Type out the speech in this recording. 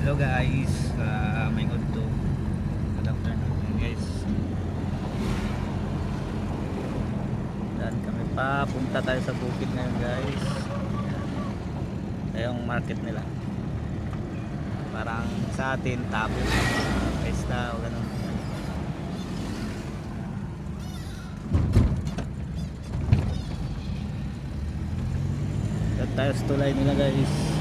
Hello guys, may udto. Good afternoon guys. Dan kami pa, punta tayo sa bukid ngayon guys. Ito yung market nila. Parang sa atin, tabo, pesta o ganun. Dito tayo sa tulay nila guys.